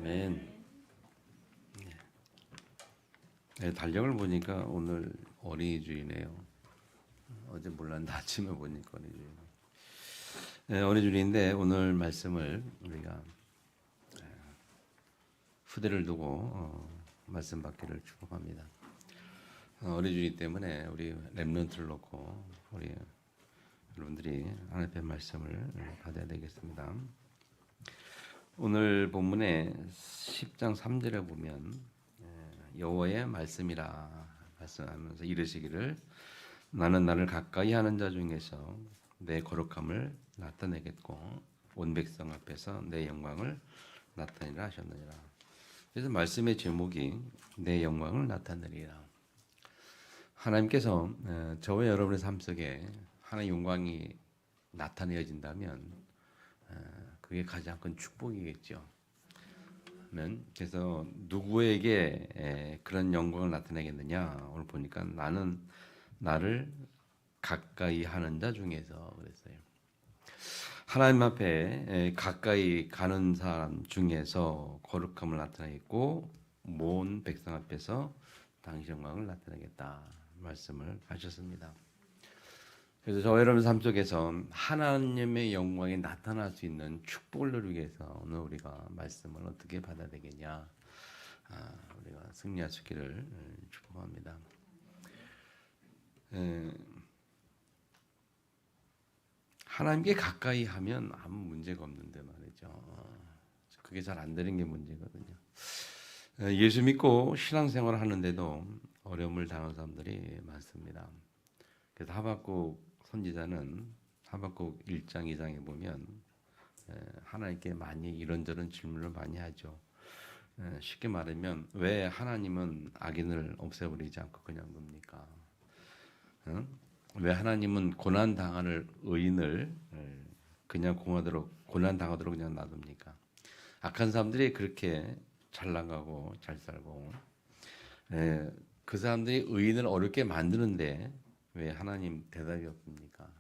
아멘. 네, 달력을 보니까 오늘 어린이주일이네요. 어제 몰랐는데 아침에 보니까 어린이주일. 네, 어린이주일인데 오늘 말씀을 우리가 후대를 두고 말씀 받기를 축복합니다. 어린이주일 때문에 우리 렘넌트를 놓고 우리 여러분들이 하나님의 말씀을 받아야 되겠습니다. 오늘 본문의 10장 3절에 보면 여호와의 말씀이라 말씀하면서 이르시기를 나는 나를 가까이 하는 자 중에서 내 거룩함을 나타내겠고 온 백성 앞에서 내 영광을 나타내리라 하셨느니라. 그래서 말씀의 제목이 내 영광을 나타내리라. 하나님께서 저와 여러분의 삶 속에 하나님의 영광이 나타내어진다면 그게 가장 큰 축복이겠죠. 그래서 누구에게 그런 영광을 나타내겠느냐? 오늘 보니까 나는 나를 가까이 하는 자 중에서 그랬어요. 하나님 앞에 가까이 가는 사람 중에서 거룩함을 나타내겠고 모든 백성 앞에서 당신 영광을 나타내겠다 말씀을 하셨습니다. 그래서 저와 여러분 삶 속에서 하나님의 영광이 나타날 수 있는 축복을 누리기 위해서 오늘 우리가 말씀을 어떻게 받아야 되겠냐, 우리가 승리할 수 있기를 축복합니다. 하나님께 가까이 하면 아무 문제가 없는데 말이죠. 그게 잘 안 되는 게 문제거든요. 예수 믿고 신앙생활을 하는데도 어려움을 당하는 사람들이 많습니다. 그래서 하박국 선지자는 하박국 1장 2장에 보면 하나님께 많이 이런저런 질문을 많이 하죠. 쉽게 말하면 왜 하나님은 악인을 없애버리지 않고 그냥 둡니까? 왜 하나님은 고난당하는 의인을 그냥 고난당하도록 그냥 놔둡니까? 악한 사람들이 그렇게 잘 나가고 잘 살고 그 사람들이 의인을 어렵게 만드는데 왜 하나님 대답이 없습니까?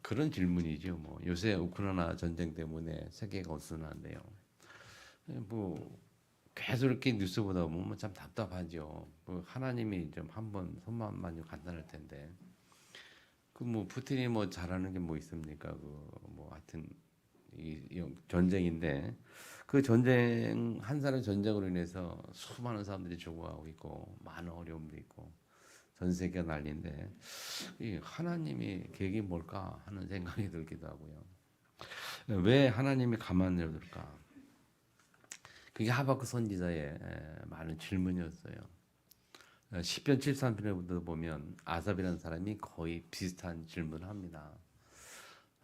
그런 질문이죠. 뭐 요새 우크라이나 전쟁 때문에 세계가 어수선한데요. 뭐 계속 이렇게 뉴스 보다 보면 참 답답하죠. 뭐 하나님이 좀 한번 손만 좀 간단할 텐데. 그 뭐 푸틴이 뭐 잘하는 게 뭐 있습니까? 그 뭐 하여튼 이 전쟁인데 그 전쟁 한 사람 전쟁으로 인해서 수많은 사람들이 죽어가고 있고 많은 어려움도 있고. 전 세계가 난리인데 이 하나님이 계획이 뭘까 하는 생각이 들기도 하고요. 왜 하나님이 가만히 냅둘까? 그게 하박국 선지자의 많은 질문이었어요. 시편 73편에부터 보면 아삽이라는 사람이 거의 비슷한 질문을 합니다.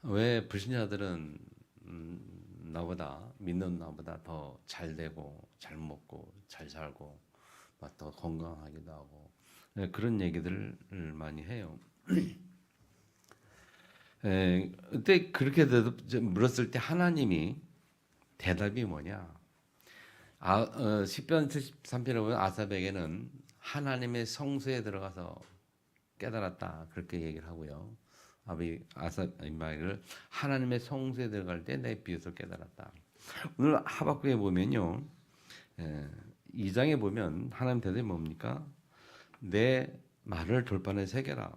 왜 불신자들은 나보다 믿는 나보다 더 잘 되고 잘 먹고 잘 살고 더 건강하기도 하고 그런 얘기들을 많이 해요. 그때 그렇게 물었을 때 하나님이 대답이 뭐냐? 시편 73편에 보면 아삽에게는 하나님의 성소에 들어가서 깨달았다 그렇게 얘기를 하고요. 아삽의 말을 하나님의 성소에 들어갈 때 내 비웃을 깨달았다. 오늘 하박국에 보면요, 2장에 보면 하나님 대답이 뭡니까? 내 말을 돌판에 새겨라.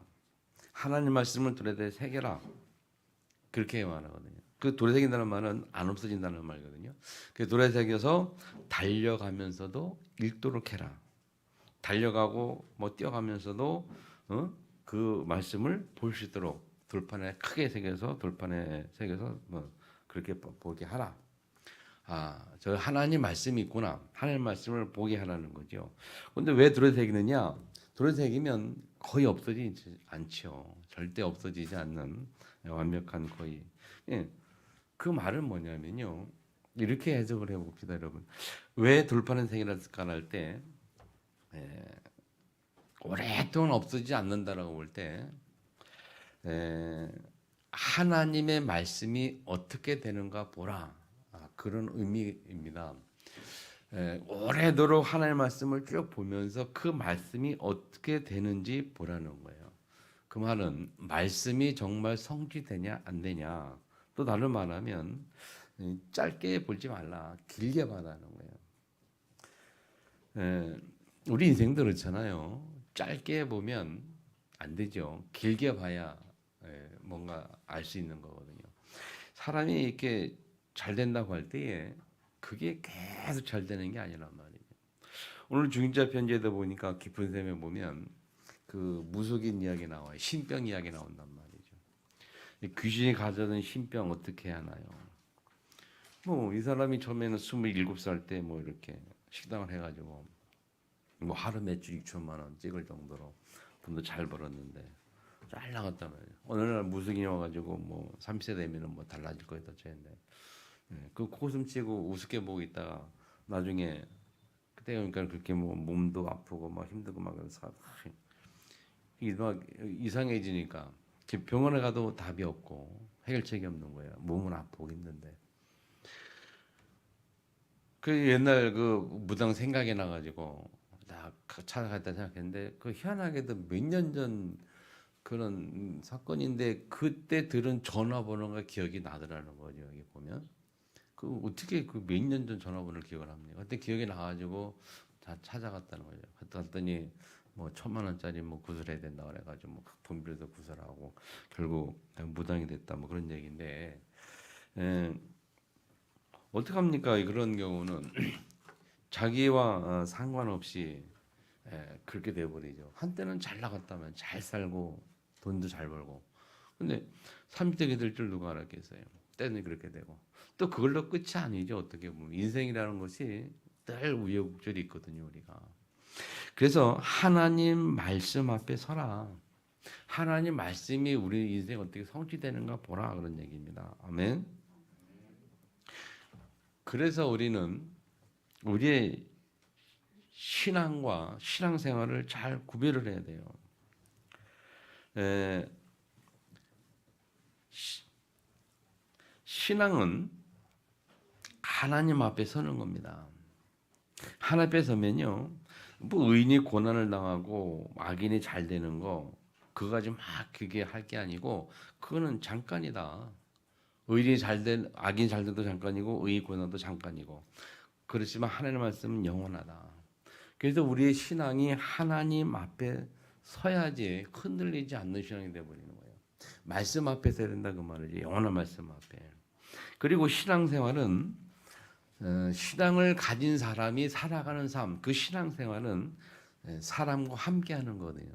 하나님 말씀을 돌에 새겨라. 그렇게 말하거든요. 그 돌에 새긴다는 말은 안 없어진다는 말이거든요. 그 돌에 새겨서 달려가면서도 읽도록 해라. 달려가고 뭐 뛰어가면서도 그 말씀을 볼 수 있도록 돌판에 크게 새겨서 뭐 그렇게 보게 하라. 저 하나님 말씀이 있구나. 하나님 말씀을 보게 하라는 거죠. 근데 왜 돌에 새기느냐? 돌에 새기면 거의 없어지지 않죠. 절대 없어지지 않는 완벽한 거의. 그 말은 뭐냐면요. 이렇게 해석을 해봅시다, 여러분. 왜 돌판에 새기라을까 할 때 오랫동안 없어지지 않는다라고 볼 때 하나님의 말씀이 어떻게 되는가 보라. 그런 의미입니다. 오래도록 하나님의 말씀을 쭉 보면서 그 말씀이 어떻게 되는지 보라는 거예요. 그 말은 말씀이 정말 성취되냐 안 되냐. 또 다른 말하면 짧게 보지 말라. 길게 봐라는 거예요. 우리 인생도 그렇잖아요. 짧게 보면 안 되죠. 길게 봐야 뭔가 알 수 있는 거거든요. 사람이 이렇게 잘 된다고 할 때에 그게 계속 잘 되는 게 아니란 말이에요. 오늘 중인자 편지에도 보니까 깊은 샘에 보면 그 무속인 이야기 나와요. 신병 이야기 나온단 말이죠. 귀신이 가져든 신병 어떻게 하나요? 뭐 이 사람이 처음에는 27살 때 뭐 이렇게 식당을 해가지고 뭐 하루 매출 6천만 원 찍을 정도로 돈도 잘 벌었는데 잘 나갔단 말이에요. 어느 날 무속인이 와가지고 뭐 30세 되면은 뭐 달라질 거다 저랬는데 그 코웃음 치고 우습게 보고 있다가 나중에 그때 그러니까 그렇게 뭐 몸도 아프고 막 힘들고 막 그래서 막 이상해지니까 병원에 가도 답이 없고 해결책이 없는 거예요. 몸은 아프고 힘든데. 그 옛날 그 무당 생각이 나가지고 나 찾아갔다 생각했는데 그 희한하게도 몇 년 전 그런 사건인데 그때 들은 전화번호가 기억이 나더라는 거죠. 여기 보면 그 어떻게 그 몇 년 전 전화번호를 기억을 합니까? 그때 기억이 나가지고 다 찾아갔다는 거죠. 갔더니 뭐 1,000만 원짜리 뭐 구슬해야 된다 그래가지고 뭐 돈 빌려서 구슬하고 결국 무당이 됐다 뭐 그런 얘기인데 어떻게 합니까? 그런 경우는 자기와 상관없이 그렇게 돼버리죠. 한때는 잘 나갔다면 잘 살고 돈도 잘 벌고 근데 30대가 될 줄 누가 알았겠어요. 때는 그렇게 되고 또 그걸로 끝이 아니죠. 어떻게 보면 인생이라는 것이 늘 우여곡절이 있거든요. 우리가 그래서 하나님 말씀 앞에 서라. 하나님 말씀이 우리 인생 어떻게 성취되는가 보라 그런 얘기입니다. 아멘. 그래서 우리는 우리의 신앙과 신앙생활을 잘 구별을 해야 돼요. 신앙은 하나님 앞에 서는 겁니다. 하나님 앞에 서면요, 뭐 의인이 고난을 당하고 악인이 잘 되는 거 그거 가지고 막 그게 할 게 아니고 그거는 잠깐이다. 의인이 잘된 악인이 잘 돼도 잠깐이고 의인 고난도 잠깐이고 그렇지만 하나님의 말씀은 영원하다. 그래서 우리의 신앙이 하나님 앞에 서야지 흔들리지 않는 신앙이 되어버리는 거예요. 말씀 앞에 서야 된다 그 말이지. 영원한 말씀 앞에. 그리고 신앙생활은 신앙을 가진 사람이 살아가는 삶, 그 신앙생활은 사람과 함께하는 거거든요.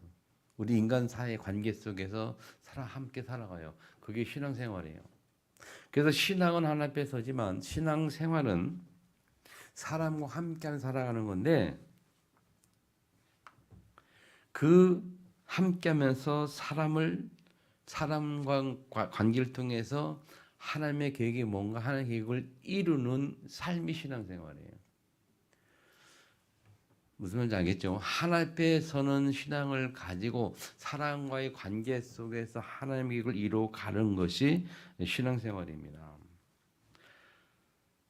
우리 인간 사회 관계 속에서 함께 살아가요. 그게 신앙생활이에요. 그래서 신앙은 하나님 앞에 서지만 신앙생활은 사람과 함께 살아가는 건데 그 함께하면서 사람과 관계를 통해서 하나님의 계획이 뭔가 하나님의 계획을 이루는 삶이 신앙생활이에요. 무슨 말인지 알겠죠? 하나님 앞에 서는 신앙을 가지고 사람과의 관계 속에서 하나님의 계획을 이루어가는 것이 신앙생활입니다.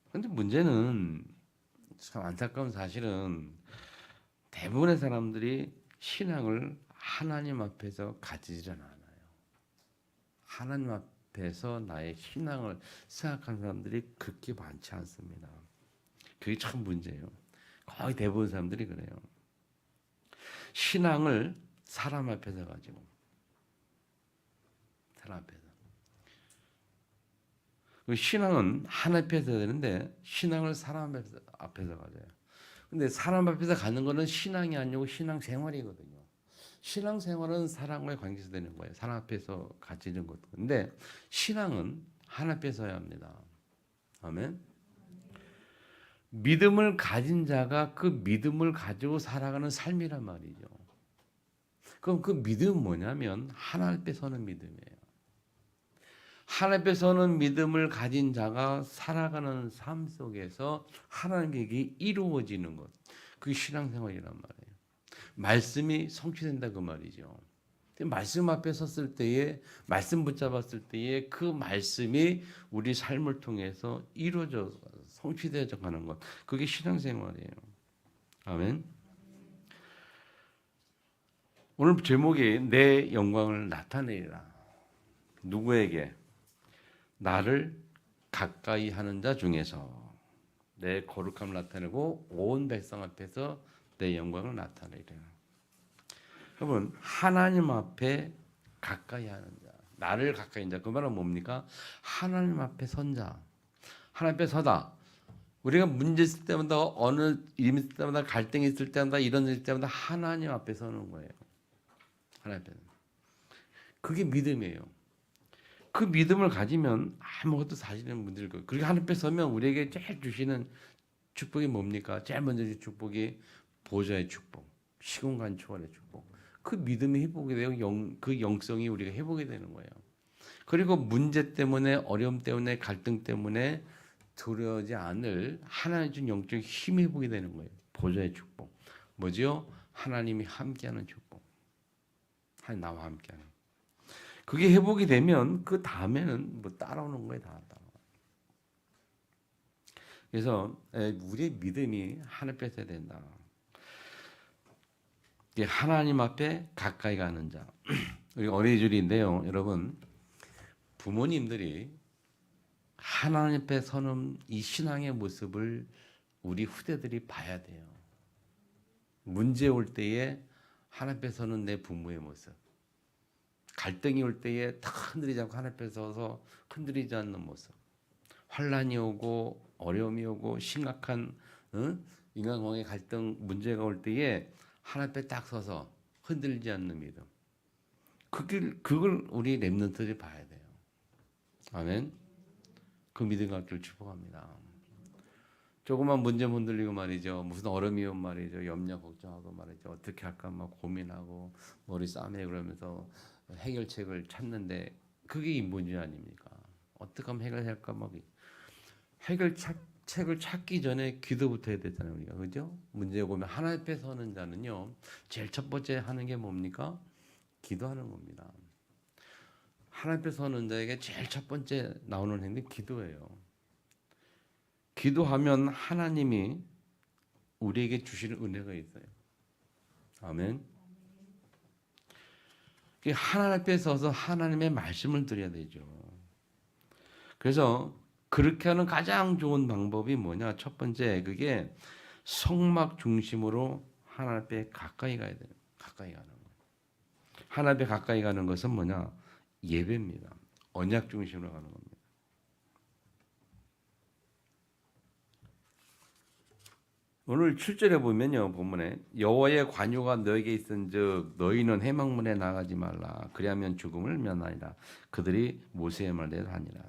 그런데 문제는 참 안타까운 사실은 대부분의 사람들이 신앙을 하나님 앞에서 가지질 않아요. 하나님 앞에서 나의 신앙을 생각하는 사람들이 그렇게 많지 않습니다. 그게 참 문제예요. 거의 대부분 사람들이 그래요. 신앙을 사람 앞에서 가지고 사람 앞에서. 신앙은 하나님 앞에서 되는데 신앙을 사람 앞에서 가져요. 근데 사람 앞에서 가는 거는 신앙이 아니고 신앙생활이거든요. 신앙생활은 사람과의 관계에서 되는 거예요. 사람 앞에서 가지는 것도. 근데 신앙은 하나님 앞에서 해야 합니다. 아멘. 믿음을 가진 자가 그 믿음을 가지고 살아가는 삶이란 말이죠. 그럼 그 믿음은 뭐냐면 하나님 앞에 서는 믿음이에요. 하나님 앞에 서는 믿음을 가진 자가 살아가는 삶 속에서 하나님에게 이루어지는 것. 그게 신앙생활이란 말이에요. 말씀이 성취된다 그 말이죠. 말씀 앞에 섰을 때에 말씀 붙잡았을 때에 그 말씀이 우리 삶을 통해서 이루어져 성취되어 가는 것. 그게 신앙생활이에요. 아멘. 오늘 제목이 내 영광을 나타내리라. 누구에게? 나를 가까이 하는 자 중에서 내 거룩함을 나타내고 온 백성 앞에서 내 영광을 나타내리라. 여러분, 하나님 앞에 가까이 하는 자, 나를 가까이 하는 자, 그 말은 뭡니까? 하나님 앞에 선 자, 하나님 앞에 서다. 우리가 문제 있을 때마다, 어느 일 있을 때마다, 갈등이 있을 때마다, 이런 일 있을 때마다 하나님 앞에 서는 거예요. 하나님 앞에. 그게 믿음이에요. 그 믿음을 가지면 아무것도 사실은 문제일 거예요. 그렇게 하나님 앞에 서면 우리에게 제일 주시는 축복이 뭡니까? 제일 먼저 주신 축복이 보좌의 축복, 시공간 초월의 축복. 그 믿음이 회복이 되고 그 영성이 우리가 회복이 되는 거예요. 그리고 문제 때문에, 어려움 때문에, 갈등 때문에 두려워하지 않을 하나님 준 영적 힘이 회복이 되는 거예요. 보좌의 축복. 뭐지요? 하나님이 함께하는 축복. 하나님 나와 함께하는. 그게 회복이 되면 그 다음에는 뭐 따라오는 거에 다 따라와. 그래서 우리의 믿음이 하나님 앞에 서야 된다. 하나님 앞에 가까이 가는 자. 우리 어린이줄인데요, 여러분. 부모님들이 하나님 앞에 서는 이 신앙의 모습을 우리 후대들이 봐야 돼요. 문제 올 때에 하나님 앞에 서는 내 부모의 모습. 갈등이 올 때에 탁 흔들리지 않고 하나님 앞에 서서 흔들리지 않는 모습. 환란이 오고 어려움이 오고 심각한 인간관계 갈등 문제가 올 때에 하나님 앞에 딱 서서 흔들리지 않는 믿음. 그걸 우리 렘넌트들이 봐야 돼요. 아멘. 그 믿음 갖기를 축복합니다. 조그만 문제 흔들리고 말이죠. 무슨 어려움이 오면 말이죠. 염려 걱정하고 말이죠. 어떻게 할까 막 고민하고 머리 싸매 그러면서 해결책을 찾는데 그게 인본주의 아닙니까? 어떻게 하면 해결할까 막 해결책을 찾기 전에 기도부터 해야 되잖아요. 우리가 그죠? 문제가 오면 하나님 앞에 서는 자는요. 제일 첫 번째 하는 게 뭡니까? 기도하는 겁니다. 하나님 앞에 서는 자에게 제일 첫 번째 나오는 행동이 기도예요. 기도하면 하나님이 우리에게 주시는 은혜가 있어요. 아멘. 하나님 앞에 서서 하나님의 말씀을 드려야 되죠. 그래서 그렇게 하는 가장 좋은 방법이 뭐냐? 첫 번째, 그게 성막 중심으로 하나님 앞에 가까이 가야 돼요. 가까이 가는 거. 하나님 앞에 가까이 가는 것은 뭐냐? 예배입니다. 언약 중심으로 가는 겁니다. 오늘 7절에 보면요, 본문에 여호와의 관유가 너에게 있은즉 너희는 회막문에 나가지 말라. 그리하면 죽음을 면하리라. 그들이 모세의 말대로 하니라.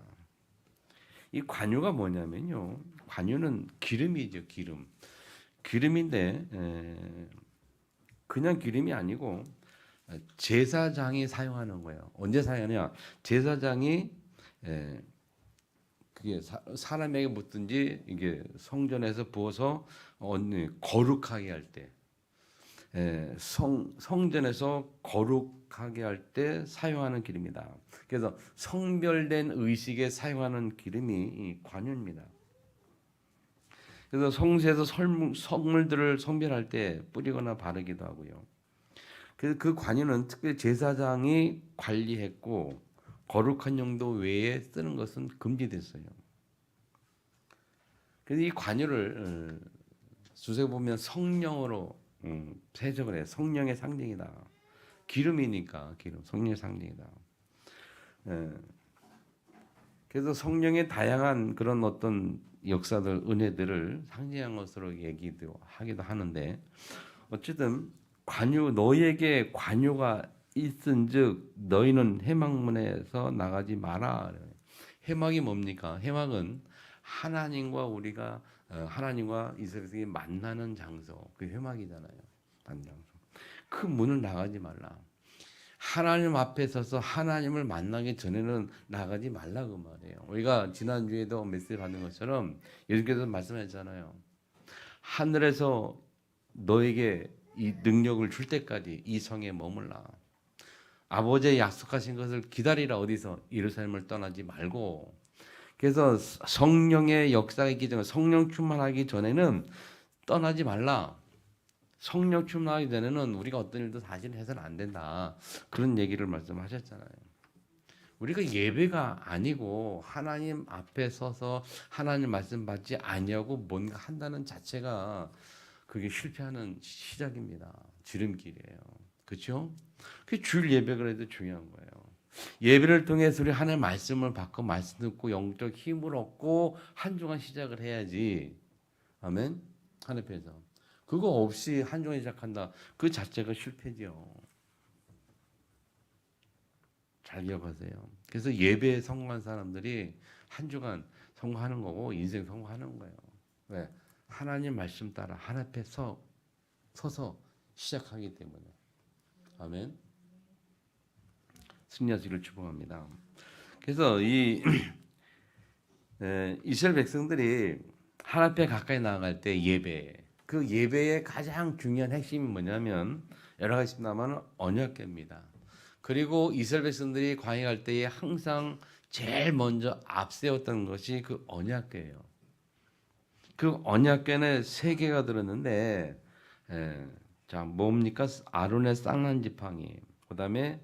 이 관유가 뭐냐면요, 관유는 기름이죠, 기름. 기름인데 그냥 기름이 아니고 제사장이 사용하는 거예요. 언제 사용하냐? 제사장이 그게 사람에게 묻든지 이게 성전에서 부어서 거룩하게 할 때, 성전에서 거룩하게 할 때 사용하는 기름이다. 그래서 성별된 의식에 사용하는 기름이 이 관유입니다. 그래서 성소에서 성물들을 성별할 때 뿌리거나 바르기도 하고요. 그래서 그 관유는 특별히 제사장이 관리했고 거룩한 용도 외에 쓰는 것은 금지됐어요. 그래서 이 관유를 수세 보면 성령으로 해석을 해요. 성령의 상징이다. 기름이니까 기름, 성령의 상징이다. 그래서 성령의 다양한 그런 어떤 역사들, 은혜들을 상징한 것으로 얘기도 하기도 하는데, 어쨌든 관유, 너희에게 관유가 있은즉 너희는 회막문에서 나가지 마라. 회막이 뭡니까? 회막은 하나님과 우리가 하나님과 이스라엘이 만나는 장소, 그 회막이잖아요. 만나는 장소. 그 문을 나가지 말라. 하나님 앞에 서서 하나님을 만나기 전에는 나가지 말라 그 말이에요. 우리가 지난주에도 메시지 받는 것처럼 예수께서 말씀하셨잖아요. 하늘에서 너에게 이 능력을 줄 때까지 이 성에 머물라. 아버지의 약속하신 것을 기다리라. 어디서? 예루살렘을 떠나지 말고. 그래서 성령의 역사가 있기 전에, 성령 충만하기 전에는 떠나지 말라. 성령 충만하기 전에는 우리가 어떤 일도 사실 해서는 안 된다. 그런 얘기를 말씀하셨잖아요. 우리가 예배가 아니고 하나님 앞에 서서 하나님 말씀 받지 아니하고 뭔가 한다는 자체가 그게 실패하는 시작입니다. 지름길이에요. 그렇죠? 그 주일 예배 그래도 중요한 거예요. 예배를 통해서 우리 하나님의 말씀을 받고 말씀 듣고 영적 힘을 얻고 한 주간 시작을 해야지. 아멘. 하나님 앞에서 그거 없이 한 주간 시작한다. 그 자체가 실패죠. 잘 기억하세요. 그래서 예배에 성공한 사람들이 한 주간 성공하는 거고 인생 성공하는 거예요. 왜? 하나님 말씀 따라 하나님 앞에 서서 시작하기 때문에. 아멘. 승리하시기를 축복합니다. 그래서 이 이스라엘 백성들이 하나님 앞에 가까이 나아갈 때 예배, 그 예배의 가장 중요한 핵심이 뭐냐면 여러 가지 있습니다만 언약궤입니다. 그리고 이스라엘 백성들이 광야 갈 때에 항상 제일 먼저 앞세웠던 것이 그 언약궤예요. 그 언약궤는 세 개가 들었는데, 자 뭡니까? 아론의 쌍난 지팡이, 그다음에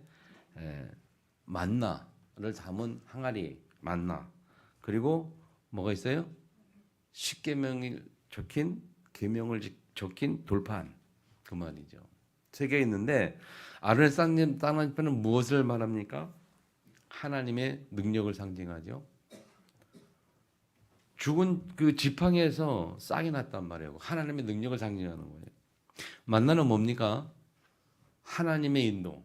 만나를 담은 항아리 만나, 그리고 뭐가 있어요? 십계명이 적힌 계명을 적힌 돌판, 그 말이죠. 세 개 있는데 아론의 쌍난 지팡이는 무엇을 말합니까? 하나님의 능력을 상징하죠. 죽은 그 지팡이에서 싹이 났단 말이에요. 하나님의 능력을 상징하는 거예요. 만나는 뭡니까? 하나님의 인도.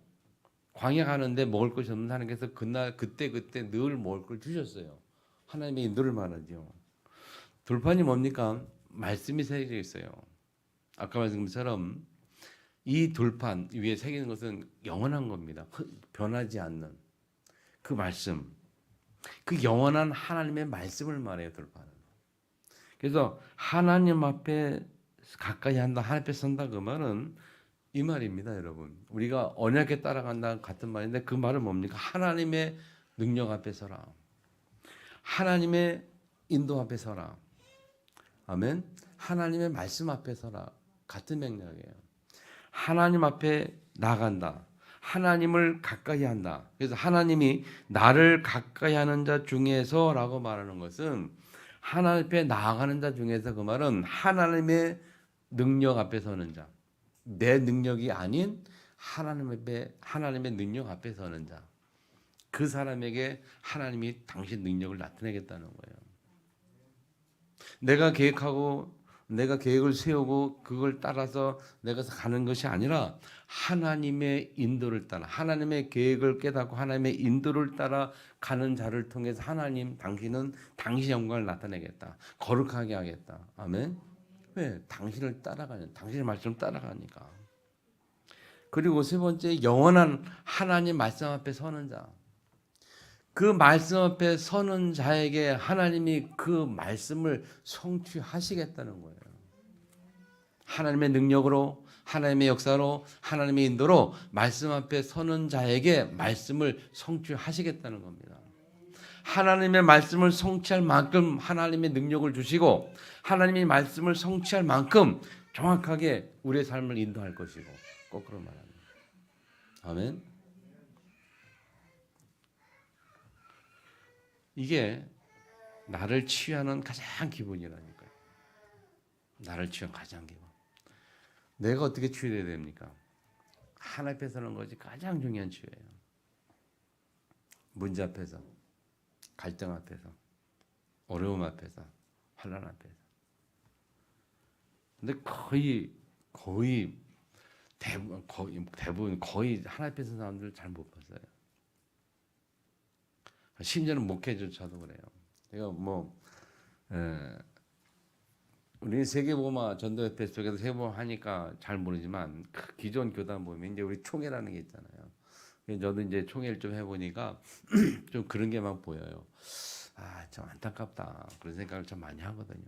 광야 가는데 먹을 것이 없는 하나님께서 그때 늘 먹을 걸 주셨어요. 하나님의 인도를 말하죠. 돌판이 뭡니까? 말씀이 새겨져 있어요. 아까 말씀드린 것처럼 이 돌판 위에 새기는 것은 영원한 겁니다. 변하지 않는 그 말씀, 그 영원한 하나님의 말씀을 말해요. 돌판은. 그래서 하나님 앞에 가까이 한다, 하나님 앞에 선다, 그 말은 이 말입니다, 여러분. 우리가 언약에 따라간다 같은 말인데 그 말은 뭡니까? 하나님의 능력 앞에 서라. 하나님의 인도 앞에 서라. 아멘. 하나님의 말씀 앞에 서라. 같은 맥락이에요. 하나님 앞에 나간다. 하나님을 가까이 한다. 그래서 하나님이 나를 가까이 하는 자 중에서라고 말하는 것은 하나님 앞에 나아가는 자 중에서, 그 말은 하나님의 능력 앞에 서는 자. 내 능력이 아닌 하나님의 능력 앞에 서는 자. 그 사람에게 하나님이 당신 능력을 나타내겠다는 거예요. 내가 계획을 세우고 그걸 따라서 내가 가는 것이 아니라 하나님의 인도를 따라, 하나님의 계획을 깨닫고 하나님의 인도를 따라 가는 자를 통해서 당신은 당신의 영광을 나타내겠다. 거룩하게 하겠다. 아멘. 왜? 당신을 따라가는, 당신의 말씀을 따라가니까. 그리고 세 번째, 영원한 하나님 말씀 앞에 서는 자. 그 말씀 앞에 서는 자에게 하나님이 그 말씀을 성취하시겠다는 거예요. 하나님의 능력으로, 하나님의 역사로, 하나님의 인도로 말씀 앞에 서는 자에게 말씀을 성취하시겠다는 겁니다. 하나님의 말씀을 성취할 만큼 하나님의 능력을 주시고 하나님의 말씀을 성취할 만큼 정확하게 우리의 삶을 인도할 것이고, 거꾸로 말합니다. 아멘. 이게 나를 치유하는 가장 기본이라니까요. 나를 치유하는 가장 기본. 내가 어떻게 치유해야 됩니까? 하나님 앞에 서는 것이 가장 중요한 치유예요. 문제 앞에서, 갈등 앞에서, 어려움 앞에서, 환난 앞에서. 근데 대부분 하나님 앞에 서는 사람들 잘 못 봤어요. 심지어는 목회조차도 그래요. 제가 우리 세계복음화 전도협회 속에서 세계복음 하니까 잘 모르지만 그 기존 교단 보면 이제 우리 총회라는 게 있잖아요. 저도 이제 총회를 좀 해보니까 좀 그런 게 막 보여요. 아, 참 안타깝다. 그런 생각을 참 많이 하거든요.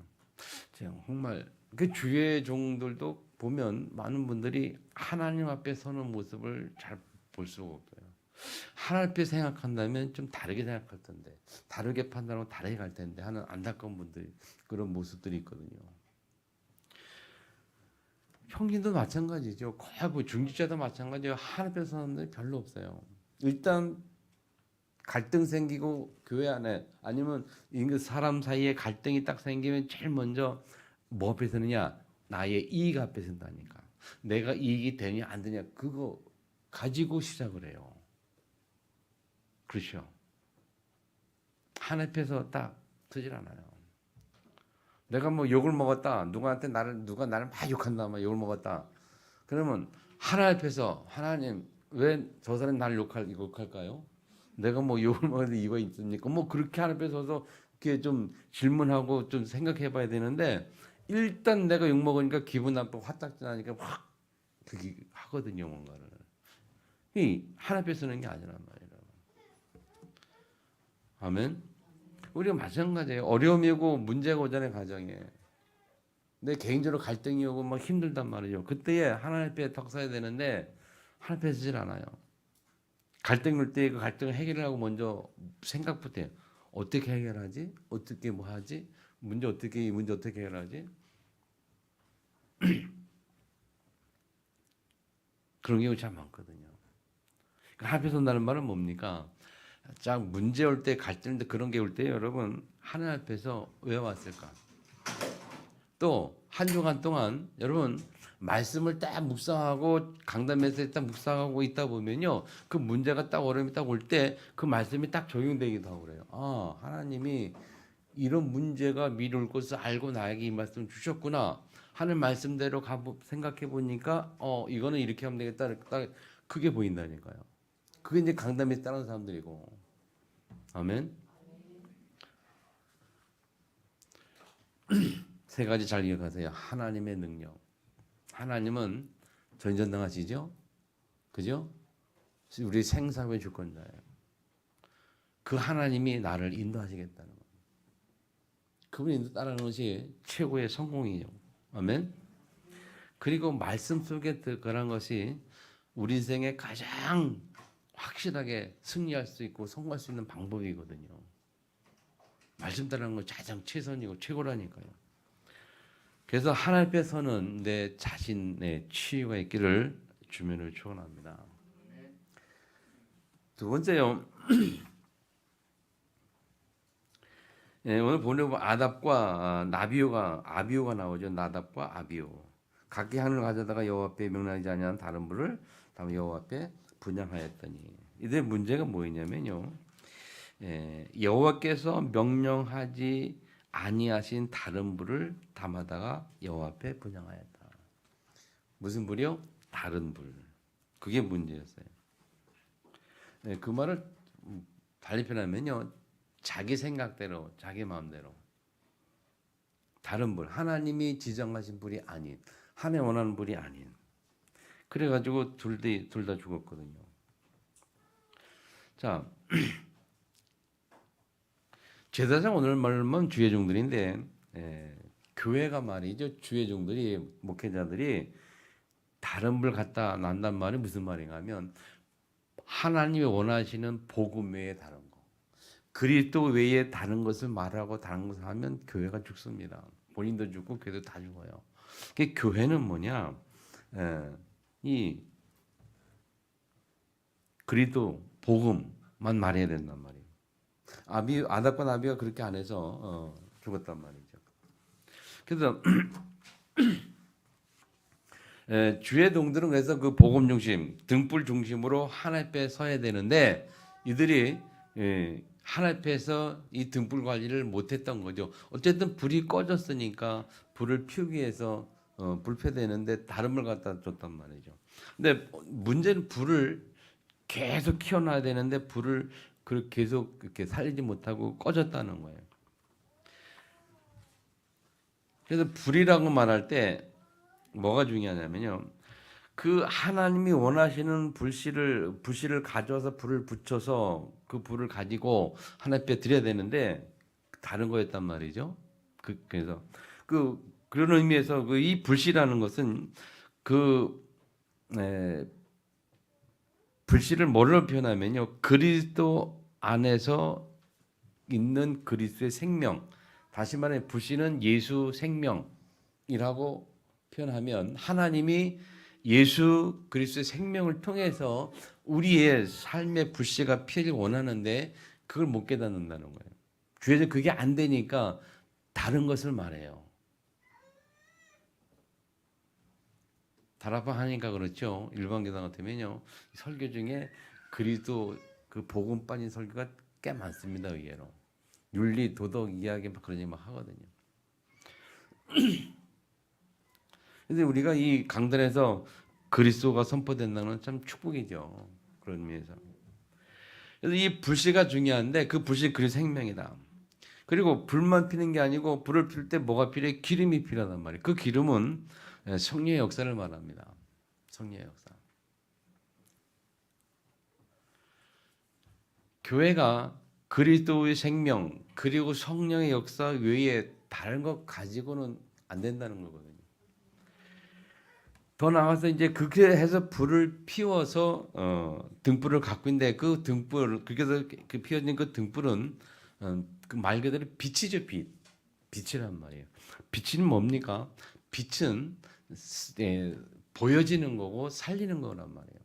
정말 그 주의 종들도 보면 많은 분들이 하나님 앞에 서는 모습을 잘 볼 수가 없어요. 하나님 앞에 생각한다면 좀 다르게 생각할 텐데, 다르게 판단하고 다르게 갈 텐데 하는 안타까운 분들이, 그런 모습들이 있거든요. 형님도 마찬가지죠. 거의 중직자도 마찬가지예요. 하나님 앞에 서는 분들이 별로 없어요. 일단 갈등 생기고 교회 안에 아니면 이 사람 사이에 갈등이 딱 생기면 제일 먼저 뭐 앞에 서느냐? 나의 이익 앞에 선다니까. 내가 이익이 되냐 안 되냐 그거 가지고 시작을 해요. 그렇죠? 한 앞에서 딱 서질 않아요. 내가 뭐 욕을 먹었다. 누가 나를 막 욕한다. 막 욕을 먹었다. 그러면 하나 앞에서 하나님 왜 저 사람이 나를 욕할까요? 내가 뭐 욕을 먹었는데 이거 있습니까? 뭐 그렇게 하나 앞에 서서 이렇게 좀 질문하고 좀 생각해 봐야 되는데 일단 내가 욕 먹으니까 기분 나쁘고 화딱지 나니까 확 그게 하거든요, 뭔가를. 이 하나 앞에 서는 게 아니란 말이에요. 아멘. 우리가 마찬가지예요. 어려움이 오고 문제가 오잖아요, 가정에. 내 개인적으로 갈등이 오고 막 힘들단 말이죠. 그때에 하나님 앞에 턱 서야 되는데 하나님 앞에 서질 않아요. 갈등 올 때 그 갈등을 해결하고 먼저 생각부터 해요. 어떻게 해결하지? 어떻게 뭐 하지? 이 문제 어떻게 해결하지? 그런 경우 참 많거든요. 하나님 앞에 선다는 말은 뭡니까? 딱 문제 올 때 갈등인데 그런 게 올 때 여러분 하나님 앞에서 왜 왔을까? 또 한 주간 동안 여러분 말씀을 딱 묵상하고 강단에서 딱 묵상하고 있다 보면요 그 문제가 딱 어려움이 딱 올 때 그 말씀이 딱 적용되기도 하고 그래요. 아 하나님이 이런 문제가 미리 올 것을 알고 나에게 이 말씀 주셨구나 하는 말씀대로 생각해 보니까 이거는 이렇게 하면 되겠다 딱 그게 보인다니까요. 그게 이제 강단에 따르는 사람들이고 아멘. 세 가지 잘 기억하세요. 하나님의 능력. 하나님은 전전능하시죠? 그죠? 우리 생사의 주권자예요. 그 하나님이 나를 인도하시겠다는 거예요. 그분이 인도 따르는 것이 최고의 성공이죠. 아멘. 그리고 말씀 속에 그런 것이 우리 인생에 가장 확실하게 승리할 수 있고 성공할 수 있는 방법이거든요. 말씀 따르는 건 가장 최선이고 최고라니까요. 그래서 하나님 앞에서는 내 자신의 치유가 있기를 주면을 축원합니다. 두 번째요. 예, 오늘 보면 아답과 아비오가 나오죠. 나답과 아비오. 각기 하늘을 가져다가 여호와 앞에 명령하지 아니한 다른 불을 다음 여호와 앞에 분향하였더니 이들의 문제가 뭐였냐면요. 여호와께서 명령하지 아니하신 다른 불을 담아다가 여호와 앞에 분향하였다. 무슨 불이요? 다른 불. 그게 문제였어요. 그 말을 달리 표현하면요. 자기 생각대로, 자기 마음대로. 다른 불. 하나님이 지정하신 불이 아닌, 하나님 원하는 불이 아닌. 그래가지고 둘 다 죽었거든요. 자, 제사장 오늘 말만 주의 종들인데 교회가 말이죠. 주의 종들이 목회자들이 다른 불 갖다 난단 말이 무슨 말인가 하면 하나님이 원하시는 복음 외에 다른 거. 그리스도 외에 다른 것을 말하고 다른 것을 하면 교회가 죽습니다. 본인도 죽고 교회도 다 죽어요. 교회는 뭐냐? 이 그리스도 복음만 말해야 된단 말이에요. 아답과 나비가 그렇게 안 해서 죽었단 말이죠. 그래서 주의 종들은 그래서 그 복음 중심, 등불 중심으로 하나님 앞에 서야 되는데 이들이 하나님 앞에서 이 등불 관리를 못했던 거죠. 어쨌든 불이 꺼졌으니까 불을 피우기 위해서 불패되는데 다른 물 갖다 줬단 말이죠. 근데 문제는 불을 계속 키워놔야 되는데 불을 계속 이렇게 살리지 못하고 꺼졌다는 거예요. 그래서 불이라고 말할 때 뭐가 중요하냐면요. 그 하나님이 원하시는 불씨를 가져와서 불을 붙여서 그 불을 가지고 하나님 앞에 드려야 되는데 다른 거였단 말이죠. 그래서 그런 의미에서 이 불씨라는 것은 불씨를 뭐로 표현하면요. 그리스도 안에서 있는 그리스도의 생명. 다시 말해 불씨는 예수 생명이라고 표현하면 하나님이 예수 그리스도의 생명을 통해서 우리의 삶의 불씨가 피어질 원하는데 그걸 못 깨닫는다는 거예요. 주에서 그게 안 되니까 다른 것을 말해요. 다락방하니까 그렇죠. 일반 교단 같으면요, 설교 중에 그리스도 그 복음 빠진 설교가 꽤 많습니다. 의외로 윤리 도덕 이야기 막 그런 얘기 막 하거든요. 근데 우리가 이 강단에서 그리스도가 선포된다는 건 참 축복이죠. 그런 의미에서. 그래서 이 불씨가 중요한데 그 불씨 그리스도 생명이다. 그리고 불만 피는 게 아니고 불을 필 때 뭐가 필요해? 기름이 필요하단 말이에요. 그 기름은 성령의 역사를 말합니다. 성령의 역사. 교회가 그리스도의 생명 그리고 성령의 역사 외에 다른 것 가지고는 안 된다는 거거든요. 더 나아가서 이제 그렇게 해서 불을 피워서 등불을 갖고 있는데 그 등불 그래서 그 피워진 그 등불은 그 말 그대로 빛이죠. 빛이란 말이에요. 빛은 뭡니까? 빛은 보여지는 거고 살리는 거란 말이에요.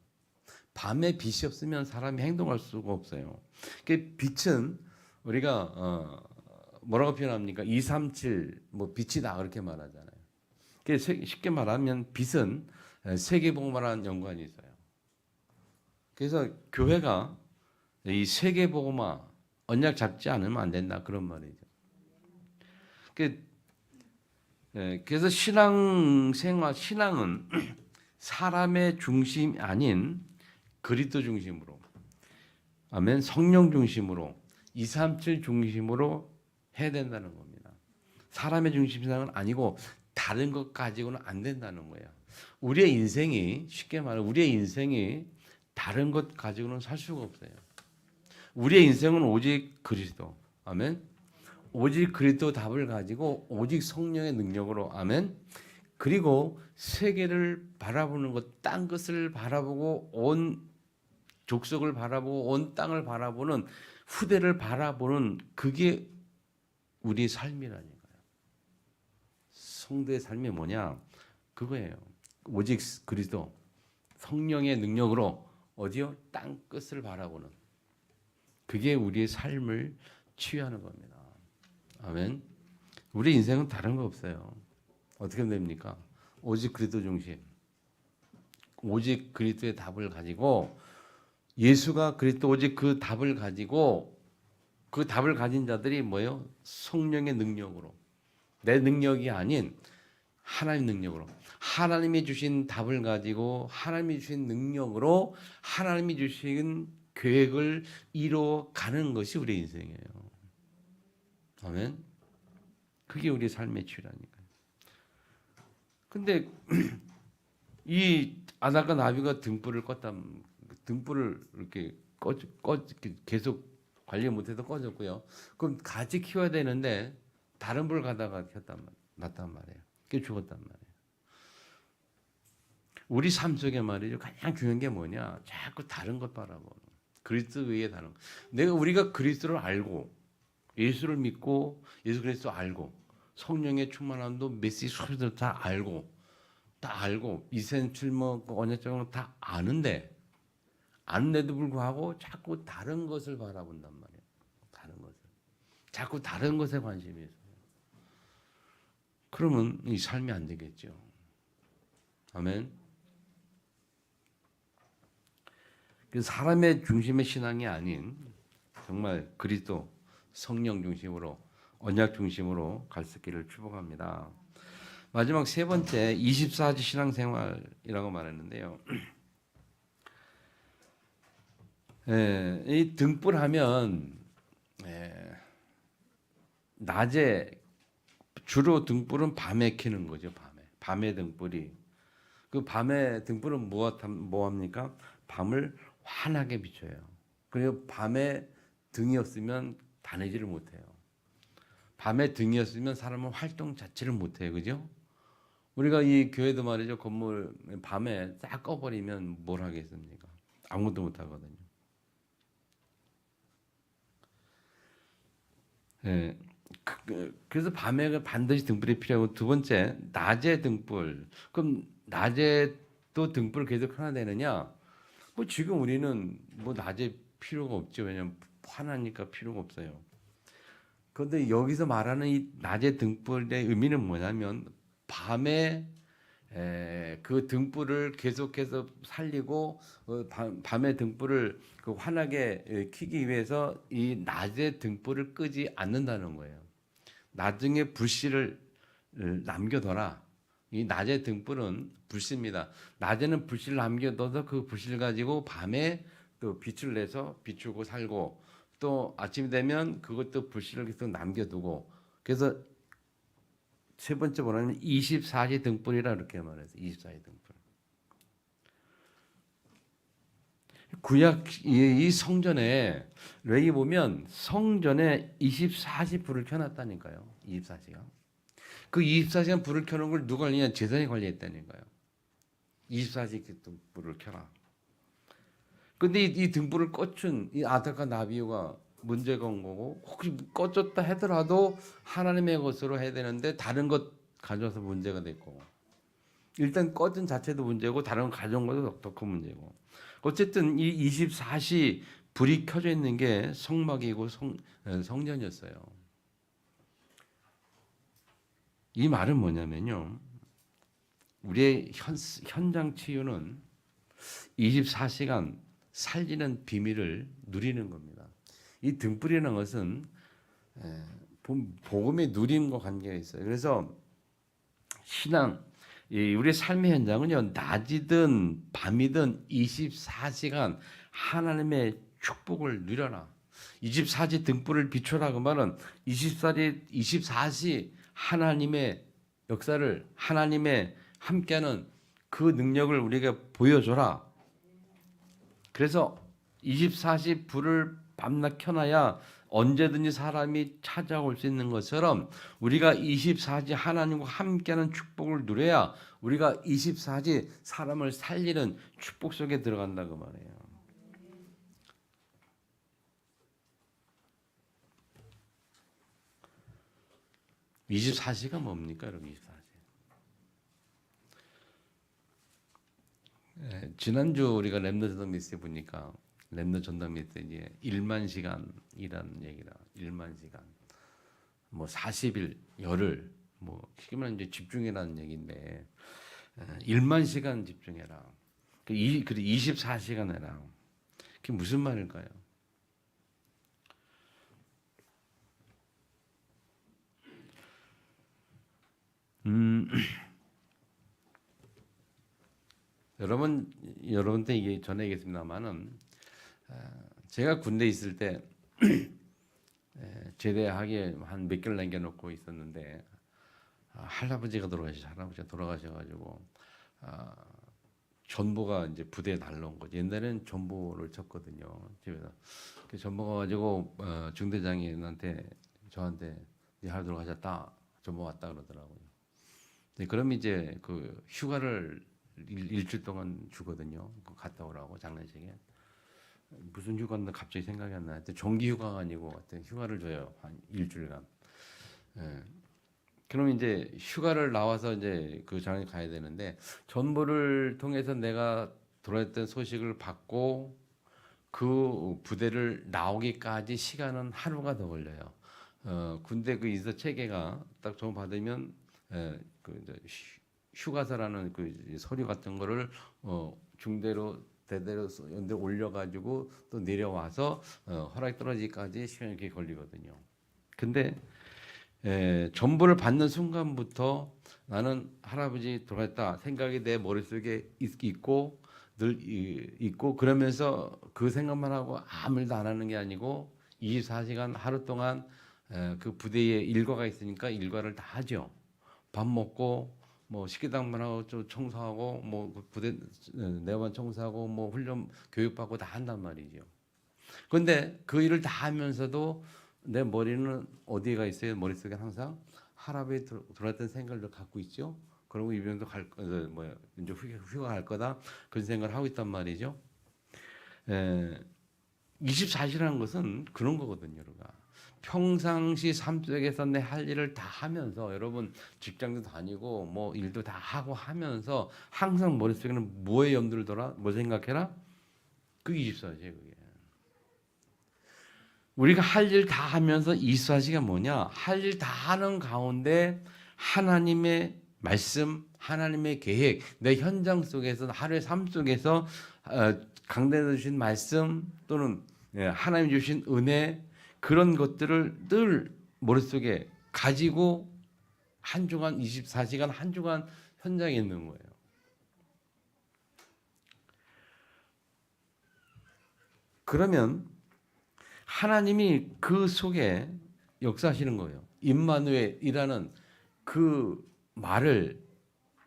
밤에 빛이 없으면 사람이 행동할 수가 없어요. 그 빛은 우리가 뭐라고 표현합니까? 237 뭐 빛이다 그렇게 말하잖아요. 쉽게 말하면 빛은 세계복음화랑 연관이 있어요. 그래서 교회가 이 세계복음화 언약 잡지 않으면 안 된다 그런 말이죠. 그래서 신앙은 사람의 중심이 아닌 그리스도 중심으로, 아멘, 성령 중심으로, 237 중심으로 해야 된다는 겁니다. 사람의 중심 신앙은 아니고 다른 것 가지고는 안 된다는 거예요. 우리의 인생이 쉽게 말하면 우리의 인생이 다른 것 가지고는 살 수가 없어요. 우리의 인생은 오직 그리스도, 아멘. 오직 그리스도 답을 가지고 오직 성령의 능력으로, 아멘. 그리고 세계를 바라보는 것, 딴 것을 바라보고 온 족속을 바라보고 온 땅을 바라보는 후대를 바라보는 그게 우리의 삶이라니까요. 성도의 삶이 뭐냐? 그거예요. 오직 그리스도 성령의 능력으로 어디요? 땅 끝을 바라보는 그게 우리의 삶을 치유하는 겁니다. 아멘. 우리 인생은 다른 거 없어요. 어떻게 됩니까? 오직 그리스도 중심. 오직 그리스도의 답을 가지고 예수가 그리스도 오직 그 답을 가지고 그 답을 가진 자들이 뭐예요? 성령의 능력으로 내 능력이 아닌 하나님 능력으로 하나님이 주신 답을 가지고 하나님이 주신 능력으로 하나님이 주신 계획을 이루어 가는 것이 우리 인생이에요. 아멘. 그게 우리 삶의 치유라니까요. 근데 이 아담과 나비가 등불을 껐다. 등불을 이렇게 계속 관리 못해서 꺼졌고요. 그럼 같이 키워야 되는데 다른 불 가다가 놨단 말이에요. 그게 죽었단 말이에요. 우리 삶 속에 말이죠. 가장 중요한 게 뭐냐? 자꾸 다른 것 바라보는. 그리스도 외에 다른 것. 우리가 그리스도를 알고 예수를 믿고 예수 그리스도 알고 성령의 충만함도 메시지 소리들 다 알고 이센 뭐 언약적으로 다 아는데도 불구하고 자꾸 다른 것을 바라본단 말이에요. 다른 것을. 자꾸 다른 것에 관심이 있어요. 그러면 이 삶이 안 되겠죠. 아멘. 사람의 중심의 신앙이 아닌 정말 그리스도 성령 중심으로 언약 중심으로 갈 수 있기를 축복합니다. 마지막 세 번째 24지 신앙생활이라고 말했는데요. 이 등불하면 낮에 주로 등불은 밤에 켜는 거죠. 밤에 등불이 그 밤에 등불은 뭐 합니까? 밤을 환하게 비춰요. 그리고 밤에 등이 없으면 다니지를 못해요. 밤에 등이 없으면 사람은 활동 자체를 못해요. 그죠? 우리가 이 교회도 말이죠. 건물 밤에 싹 꺼버리면 뭘 하겠습니까? 아무것도 못 하거든요. 그래서 밤에 반드시 등불이 필요하고 두 번째 낮에 등불. 그럼 낮에도 또 등불을 계속 켜야 되느냐? 뭐 지금 우리는 뭐 낮에 필요가 없죠. 왜냐면 화나니까 필요가 없어요. 그런데 여기서 말하는 이 낮의 등불의 의미는 뭐냐면 밤에 그 등불을 계속해서 살리고 밤의 등불을 그 환하게 켜기 위해서 이 낮의 등불을 끄지 않는다는 거예요. 나중에 불씨를 남겨둬라. 이 낮의 등불은 불씨입니다. 낮에는 불씨를 남겨둬서 그 불씨를 가지고 밤에 또 빛을 내서 비추고 살고 또 아침이 되면 그것도 불씨를 계속 남겨두고 그래서 세 번째 뭐냐면 24시 등불이라 이렇게 말해서 24시 등불. 구약 이 성전에 레위 보면 성전에 24시 불을 켜놨다니까요. 24시간. 그 24시간 불을 켜는 걸 누가 관리냐? 제사장이 관리했다니까요. 24시 불을 켜라. 근데 이 등불을 꺼춘 이 아닥과 나비오가 문제가 온 거고 혹시 꺼졌다 하더라도 하나님의 것으로 해야 되는데 다른 것 가져와서 문제가 됐고 일단 꺼진 자체도 문제고 다른 거 가져온 것도 더 큰 문제고 어쨌든 이 24시 불이 켜져 있는 게 성막이고 성전이었어요. 이 말은 뭐냐면요. 우리의 현장 치유는 24시간 살리는 비밀을 누리는 겁니다. 이 등불이라는 것은 복음에 누림과 관계가 있어요. 그래서 신앙, 우리의 삶의 현장은요, 낮이든 밤이든 24시간 하나님의 축복을 누려라. 24시 등불을 비춰라 그 말은 24시 하나님의 역사를 하나님의 함께하는 그 능력을 우리가 보여줘라. 그래서 24시 불을 밤낮 켜놔야 언제든지 사람이 찾아올 수 있는 것처럼 우리가 24시 하나님과 함께하는 축복을 누려야 우리가 24시 사람을 살리는 축복 속에 들어간다 그 말이에요. (24시가) 뭡니까 여러분? 24시. 지난주 우리가 렘넌트 전당 메시지 보니까 렘넌트 전당 메시지에 1만 시간이라는 얘기라 1만 시간 뭐 40일 열흘 뭐 쉽게 말하면 이제 집중해라는 얘기인데 1만 시간 집중해라. 그리고 24시간 해라. 그게 무슨 말일까요? 여러분한테 이게 전해 얘기했습니다만은 제가 군대 있을 때 제대하게 한 몇 개월 남겨놓고 있었는데 할아버지가 돌아가셔가지고 전보가 이제 부대에 날라온 거죠. 옛날에는 전보를 쳤거든요. 집에서 그 전보가 가지고 중대장님한테 저한테 이제 하루 돌아가셨다 전보 왔다 그러더라고요. 그럼 이제 그 휴가를 일주일 동안 주거든요. 갔다 오라고 장례식에. 무슨 휴가인데 갑자기 생각이 안 나요. 정기 휴가가 아니고 하여튼 휴가를 줘요. 한 일주일간. 예. 그럼 이제 휴가를 나와서 이제 그 장에 가야 되는데 전보를 통해서 내가 돌아왔던 소식을 받고 그 부대를 나오기까지 시간은 하루가 더 걸려요. 군대 그 인사 체계가 딱 전보 받으면 그 이제 휴가서라는 그 서류 같은 거를 중대로 대대로 연대 올려가지고 또 내려와서 허락이 떨어지기까지 시간이 이렇게 걸리거든요. 근데 전보를 받는 순간부터 나는 할아버지 돌아갔다 생각이 내 머릿속에 있고 늘 있고 그러면서 그 생각만 하고 아무 일도 안 하는 게 아니고 24시간 하루 동안 그 부대에 일과가 있으니까 일과를 다 하죠. 밥 먹고 뭐 식기당만 하고 좀 청소하고 뭐 부대 내관 청소하고 뭐 훈련 교육받고 다 한단 말이죠. 그런데 그 일을 다 하면서도 내 머리는 어디가 있어요? 머릿속에 항상 할아버지 돌아왔던 생각을 갖고 있죠. 그리고 이병도 이제 휴가 갈 거다 그런 생각을 하고 있단 말이죠. 24시라는 것은 그런 거거든요. 우리가 평상시 삶 속에서 내 할 일을 다 하면서 여러분 직장도 다니고 뭐 일도 다 하고 하면서 항상 머릿속에는 뭐에 염두를 둬라? 뭐 생각해라? 그게 24시예요, 그게. 우리가 할 일 다 하면서 24시가 뭐냐? 할 일 다 하는 가운데 하나님의 말씀, 하나님의 계획, 내 현장 속에서 하루의 삶 속에서 강단에 주신 말씀 또는 하나님 주신 은혜 그런 것들을 늘 머릿속에 가지고 한 주간 24시간 한 주간 현장에 있는 거예요. 그러면 하나님이 그 속에 역사하시는 거예요. 임마누엘이라는 그 말을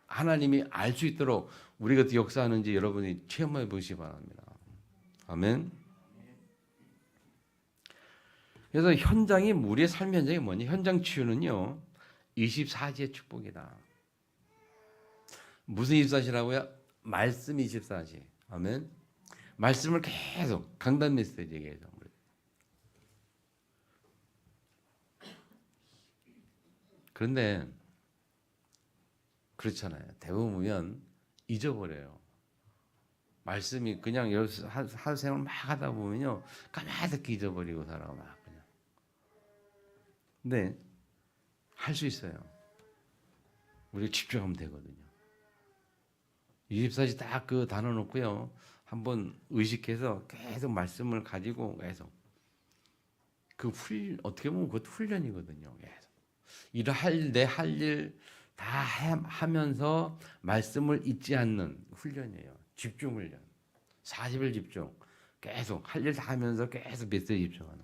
하나님이 알 수 있도록 우리가 어떻게 역사하는지 여러분이 체험해 보시기 바랍니다. 아멘. 그래서 현장이 우리의 삶의 현장이 뭐니? 현장 치유는요. 24시의 축복이다. 무슨 24시라고요? 말씀 24시. 아멘. 말씀을 계속 강단 메시지 계속. 그런데 그렇잖아요. 대부분 보면 잊어버려요. 말씀이 그냥 하루 생활 막 하다 보면요. 까마득히 잊어버리고 살아가 막 그냥. 근데 할 수 있어요. 우리가 집중하면 되거든요. 24시 딱 그 단어 놓고요. 한번 의식해서 계속 말씀을 가지고 계속 어떻게 보면 그것도 훈련이거든요. 계속. 내 할 일 다 하면서 말씀을 잊지 않는 훈련이에요. 집중 훈련. 40일 집중. 계속 할 일 다 하면서 계속 메시지 집중하는.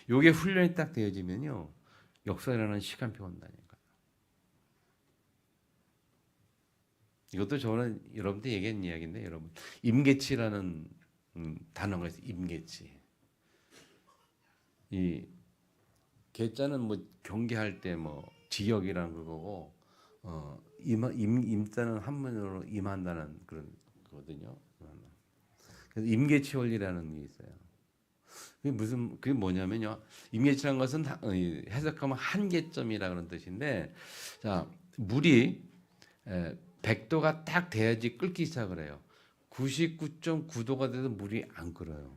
요게 훈련이 딱 되어지면요. 역사라는 시간표가 온다니까요. 이것도 저는 여러분한테 얘기한 이야기인데 여러분 임계치라는 단어가 있어요. 임계치. 이 계자는 뭐 경계할 때 뭐 지역이라는 그거고 임자는 한문으로 임한다는 그런 거거든요. 그래서 임계치원리라는 게 있어요. 그게 뭐냐면요. 임계치라는 것은 해석하면 한계점이라 그런 뜻인데, 자 물이 100도가 딱 돼야지 끓기 시작을 해요. 99.9도가 돼도 물이 안 끓어요.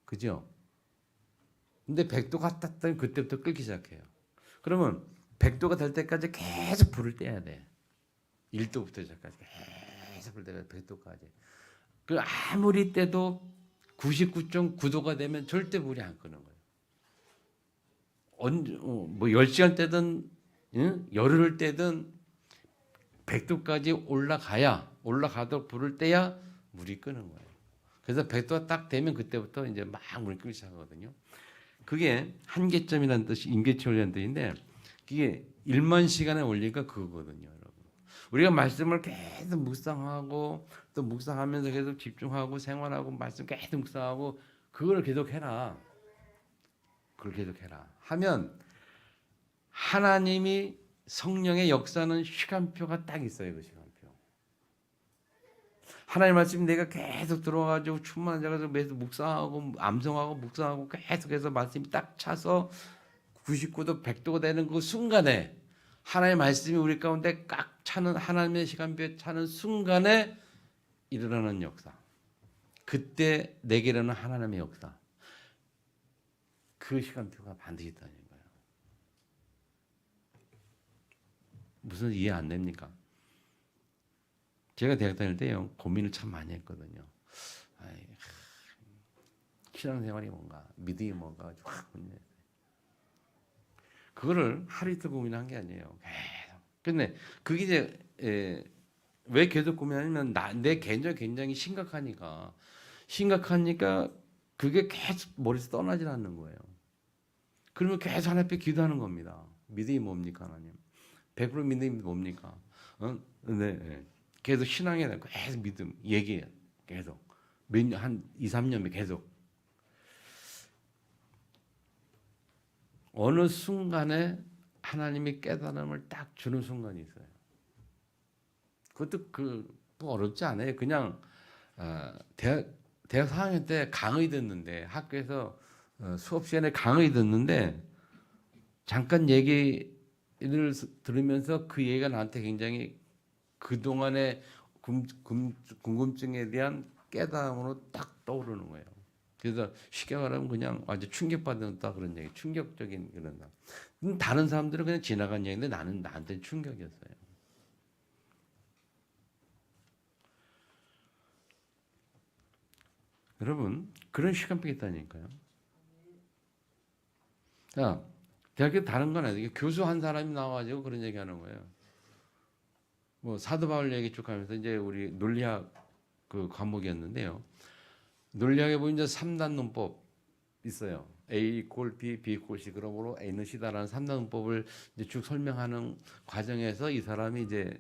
그죠? 근데 100도가 딱 되면 그때부터 끓기 시작해요. 그러면 100도가 될 때까지 계속 불을 떼야 돼. 1도부터 시작까지 계속 불을 떼야 돼. 100도까지. 그 아무리 떼도 99.9도가 되면 절대 불이 안 끄는 거예요. 뭐 10시간 떼든 열흘을 떼든 100도까지 올라가도록 불을 떼야 물이 끄는 거예요. 그래서 100도가 딱 되면 그때부터 이제 막 물이 끓기 시작하거든요. 그게 한계점이라는 뜻이 임계치원리라는 뜻인데 그게 1만 시간의 원리가 그거거든요, 여러분. 우리가 말씀을 계속 묵상하고 또 묵상하면서 계속 집중하고 생활하고 말씀 계속 묵상하고 그걸 계속 해라. 그걸 계속 해라. 하면 하나님이 성령의 역사는 시간표가 딱 있어요, 그 시간표. 하나님 말씀 내가 계속 들어가지고 충만한 자가서 매일 묵상하고 암송하고 묵상하고 계속해서 말씀이 딱 차서 99도 100도가 되는 그 순간에 하나님의 말씀이 우리 가운데 꽉 차는 하나님의 시간표에 차는 순간에 일어나는 역사. 그때 내게로는 하나님의 역사. 그 시간표가 반드시 있다는 거예요. 무슨 이해 안 됩니까? 제가 대학 다닐 때요 고민을 참 많이 했거든요. 신앙생활이 뭔가, 믿음이 뭔가 확 고민했어요. 그거를 하루 이틀 고민한 게 아니에요. 계속. 근데 그게 이제 왜 계속 고민하냐면 내 개인적으로 굉장히 심각하니까 그게 계속 머리에서 떠나질 않는 거예요. 그러면 계속 하나님 앞에 기도하는 겁니다. 믿음이 뭡니까 하나님? 100% 믿음이 뭡니까? 네. 계속 신앙에 대한 계속 믿음 얘기해요. 계속 한 2, 3년 계속 어느 순간에 하나님이 깨달음을 딱 주는 순간이 있어요. 그것도 뭐 어렵지 않아요. 그냥 대학 4학년 때 강의 듣는데 학교에서 수업 시간에 강의 듣는데 잠깐 얘기를 들으면서 그 얘기가 나한테 굉장히 그동안의 궁금증에 대한 깨달음으로 딱 떠오르는 거예요. 그래서 쉽게 말하면 그냥 아주 충격받았다 그런 얘기, 충격적인 그런. 다른 사람들은 그냥 지나간 얘기인데 나는 나한테 충격이었어요. 여러분 그런 시간표가 있다니까요. 자, 대학교 다른 건 아니에요. 교수 한 사람이 나와가지고 그런 얘기하는 거예요. 뭐 사도 바울 얘기 쭉 하면서 이제 우리 논리학 그 과목이었는데요. 논리학에 보면 이제 3단 논법 있어요. A 이퀄 B, B 이퀄 C 그러므로 A는 C다라는 3단 논법을 이제 쭉 설명하는 과정에서 이 사람이 이제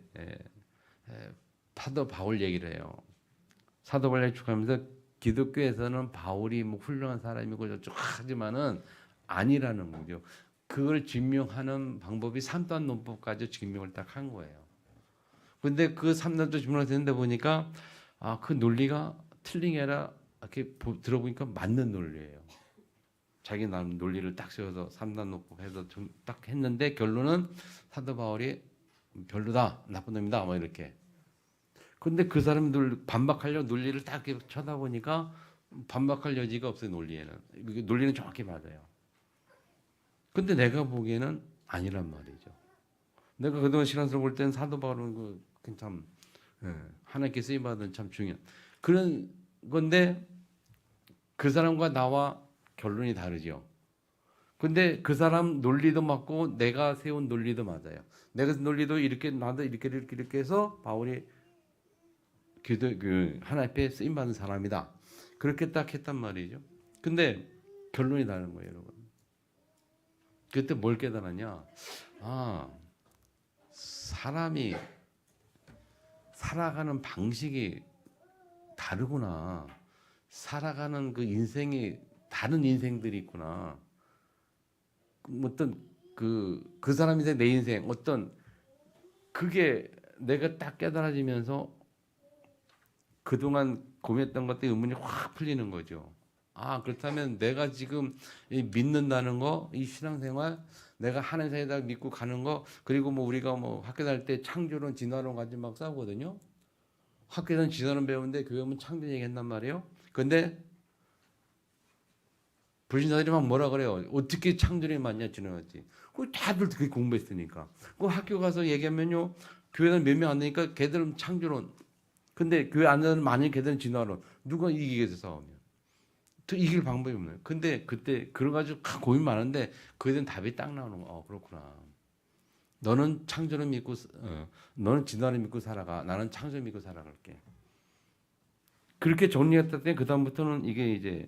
사도 바울 얘기를 해요. 사도 바울 얘기 쭉 하면서 기독교에서는 바울이 뭐 훌륭한 사람이고 저쪽 하지만은 아니라는 거죠. 그걸 증명하는 방법이 3단 논법까지 증명을 딱 한 거예요. 근데 그 3단도 증명을 했는데 보니까 그 논리가 틀린 게 아니라 이렇게 들어보니까 맞는 논리예요. 자기 나름 논리를 딱 세워서 3단 논법 해서 좀 딱 했는데 결론은 사도 바울이 별로다, 나쁜 놈이다, 뭐 이렇게. 근데 그 사람들 반박하려고 논리를 딱 이렇게 쳐다보니까 반박할 여지가 없어요, 논리에는. 논리는 정확히 맞아요. 근데 내가 보기에는 아니란 말이죠. 내가 그동안 신앙생활 볼 때는 사도 바울은 참 하나님께 쓰임 받은 참 중요한 그런 건데 그 사람과 나와 결론이 다르죠. 근데 그 사람 논리도 맞고 내가 세운 논리도 맞아요. 내가 논리도 이렇게 나도 이렇게 해서 바울이 하나님 앞에 쓰임 받은 사람이다. 그렇게 딱 했단 말이죠. 근데 결론이 다른 거예요, 여러분. 그때 뭘 깨달았냐? 사람이 살아가는 방식이 다르구나. 살아가는 그 인생이 다른 인생들이 있구나. 어떤 그 사람 인생, 내 인생, 어떤 그게 내가 딱 깨달아지면서 그동안 고민했던 것들이 의문이 확 풀리는 거죠. 그렇다면 내가 지금 믿는다는 거, 이 신앙생활, 내가 하는 사이다 믿고 가는 거, 그리고 뭐 우리가 뭐 학교 다닐 때 창조론, 진화론 가지고 막 싸우거든요. 학교에서는 진화론 배우는데 교회 오면 창조 얘기한단 말이에요. 근데 불신자들이 막 뭐라 그래요? 어떻게 창조론이 맞냐, 진화론이. 그 다들 그렇게 공부했으니까. 그 학교 가서 얘기하면요, 교회는 몇 명 안 되니까 걔들은 창조론. 근데 교회 안 되는 많은 걔들은 진화론. 누가 이기겠어 싸우면? 또 이길 방법이 없나요? 근데 그때 그런 가지고 고민 많은데 그에 대한 답이 딱 나오는 거. 그렇구나. 너는 창조를 믿고 너는 진화를 믿고 살아가. 나는 창조를 믿고 살아갈게. 그렇게 정리했을 때 그다음부터는 이게 이제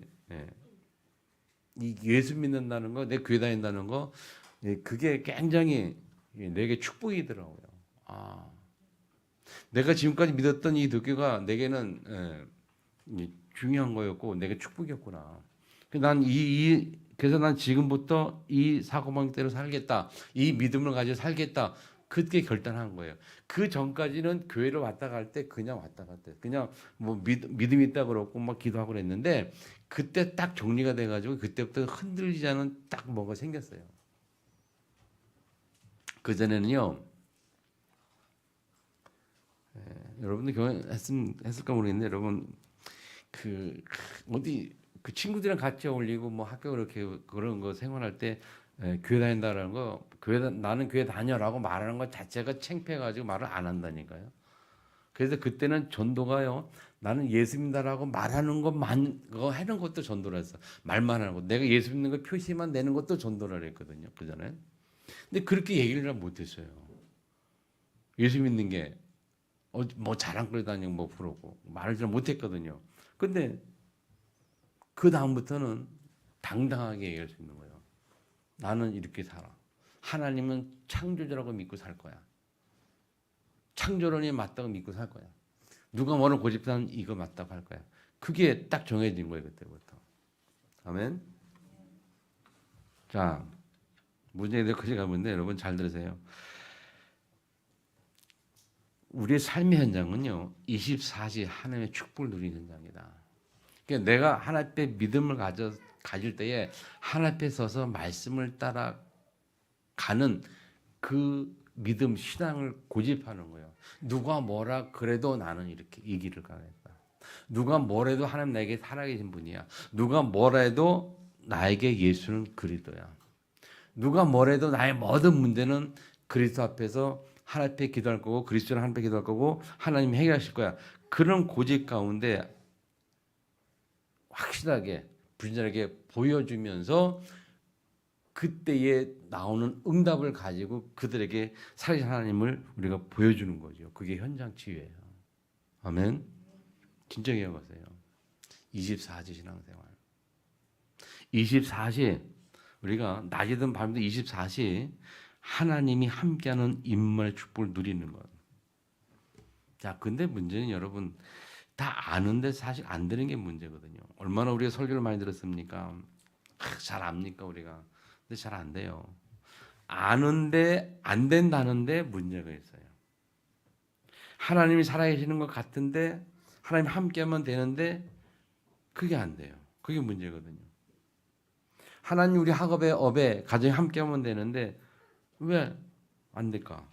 이 예수 믿는다는 거, 내 교회 다닌다는 거, 그게 굉장히 내게 축복이더라고요. 내가 지금까지 믿었던 이 기독교가 내게는 중요한 거였고 내게 축복이었구나. 그래서 난 지금부터 이 사고방식대로 살겠다. 이 믿음을 가지고 살겠다. 그렇게 결단한 거예요. 그 전까지는 교회를 왔다 갈 때 그냥 왔다 갔대. 그냥 뭐 믿음이 있다 그러고 막 기도하고 그랬는데 그때 딱 정리가 돼가지고 그때부터 흔들리지 않은 딱 뭐가 생겼어요. 그 전에는요. 여러분들 경험했을까 모르겠는데 여러분 어디 그 친구들이랑 같이 어울리고 뭐 학교 그렇게 그런 거 생활할 때 교회 다닌다라는 거 나는 교회 다녀라고 말하는 것 자체가 창피해가지고 말을 안 한다니까요. 그래서 그때는 전도가요. 나는 예수 믿는다라고 말하는 것만 그거 하는 것도 전도를 했어. 말만 하는 거. 내가 예수 믿는 거 표시만 내는 것도 전도를 했거든요. 그 전에. 근데 그렇게 얘기를 잘 못했어요. 예수 믿는 게 뭐 자랑거리 다니고 뭐 그러고 말을 잘 못했거든요. 근데 그 다음부터는 당당하게 얘기할 수 있는 거예요. 나는 이렇게 살아. 하나님은 창조자라고 믿고 살 거야. 창조론이 맞다고 믿고 살 거야. 누가 뭐를 고집하는 이거 맞다고 할 거야. 그게 딱 정해진 거예요. 그때부터. 아멘. 자, 문제에 대해 거기 가는데 여러분 잘 들으세요. 우리의 삶의 현장은요. 24시 하나님의 축복을 누리는 현장이다. 그러니까 내가 하나님 앞에 믿음을 가질 때에 하나님 앞에 서서 말씀을 따라가는 그 믿음 신앙을 고집하는 거예요. 누가 뭐라 그래도 나는 이렇게 이 길을 가겠다. 누가 뭐래도 하나님 나에게 살아계신 분이야. 누가 뭐래도 나에게 예수는 그리스도야. 누가 뭐래도 나의 모든 문제는 그리스도 앞에서 하나님 앞에 기도할 거고 그리스도는 하나님 앞에 기도할 거고 하나님이 해결하실 거야. 그런 고집 가운데 확실하게 불신자에게 보여주면서 그때에 나오는 응답을 가지고 그들에게 살아계신 하나님을 우리가 보여주는 거죠. 그게 현장 치유예요. 아멘. 진짜 기억하세요. 24시 신앙생활. 24시 우리가 낮이든 밤이든 24시 하나님이 함께하는 임무의 축복을 누리는 것. 자, 근데 문제는 여러분 다 아는데 사실 안 되는 게 문제거든요. 얼마나 우리가 설교를 많이 들었습니까? 잘 압니까 우리가? 근데 잘 안 돼요. 아는데 안 된다는데 문제가 있어요. 하나님이 살아계시는 것 같은데 하나님 함께하면 되는데 그게 안 돼요. 그게 문제거든요. 하나님 우리 학업에 업에 가정에 함께하면 되는데 왜 안 될까?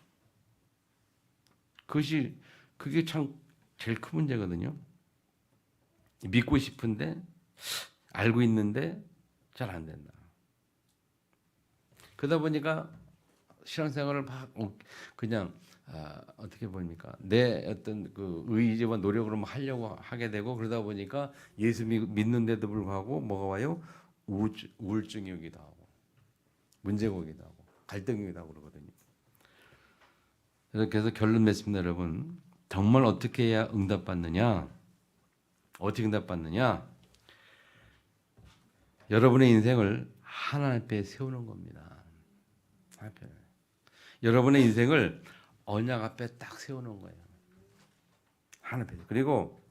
그게 참 제일 큰 문제거든요. 믿고 싶은데 알고 있는데 잘 안 된다. 그러다 보니까 신앙생활을 막 그냥 어떻게 보입니까? 내 어떤 그 의지와 노력으로 하려고 하게 되고 그러다 보니까 예수 믿는데도 불구하고 뭐가 와요? 우울증이 오기도 하고 문제가 오기도 하고 갈등이 오기도 하고 그러거든요. 그래서 결론 맺습니다, 여러분. 정말 어떻게 해야 응답받느냐? 어떻게 응답받느냐? 여러분의 인생을 하나님 앞에 세우는 겁니다. 여러분의 인생을 언약 앞에 딱 세우는 거예요. 하나님 앞에. 그리고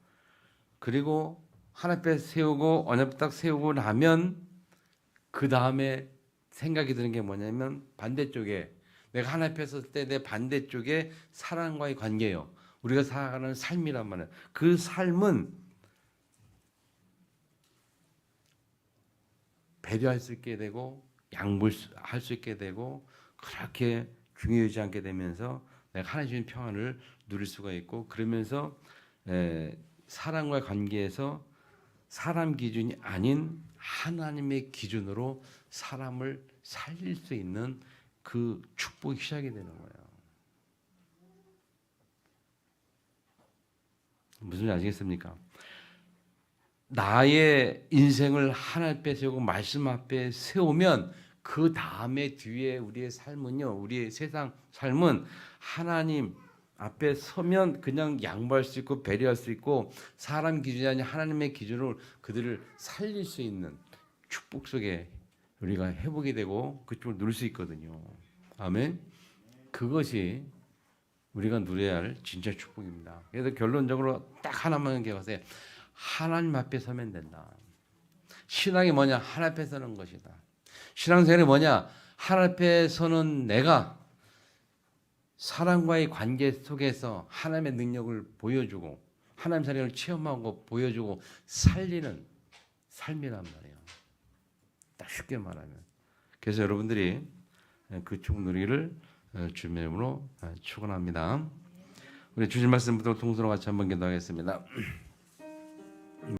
하나님 앞에 세우고 언약 앞에 딱 세우고 나면 그 다음에 생각이 드는 게 뭐냐면 반대쪽에 내가 하나님 앞에 섰을 때 내 반대쪽에 사랑과의 관계예요. 우리가 살아가는 삶이란 말이에요. 그 삶은 배려할 수 있게 되고 양보할 수 있게 되고 그렇게 중요하지 않게 되면서 내가 하나님 주신 평안을 누릴 수가 있고 그러면서 사람과의 관계에서 사람 기준이 아닌 하나님의 기준으로 사람을 살릴 수 있는 그 축복이 시작이 되는 거예요. 무슨 말인지 아시겠습니까? 나의 인생을 하나님 앞에 세우고 말씀 앞에 세우면 그 다음에 뒤에 우리의 삶은요, 우리의 세상 삶은 하나님 앞에 서면 그냥 양보할 수 있고 배려할 수 있고 사람 기준이 아닌 하나님의 기준으로 그들을 살릴 수 있는 축복 속에 우리가 회복이 되고 그쪽을 누릴 수 있거든요. 아멘. 그것이 우리가 누려야 할 진짜 축복입니다. 그래서 결론적으로 딱 하나만 기억하세요. 하나님 앞에 서면 된다. 신앙이 뭐냐? 하나님 앞에 서는 것이다. 신앙생활이 뭐냐? 하나님 앞에 서는 내가 사람과의 관계 속에서 하나님의 능력을 보여주고 하나님 사랑을 체험하고 보여주고 살리는 삶이란 말이에요. 딱 쉽게 말하면. 그래서 여러분들이 그 축복 누리기를 주님의 이름으로 축원합니다. 우리 주신 말씀부터 통성으로 같이 한번 기도하겠습니다.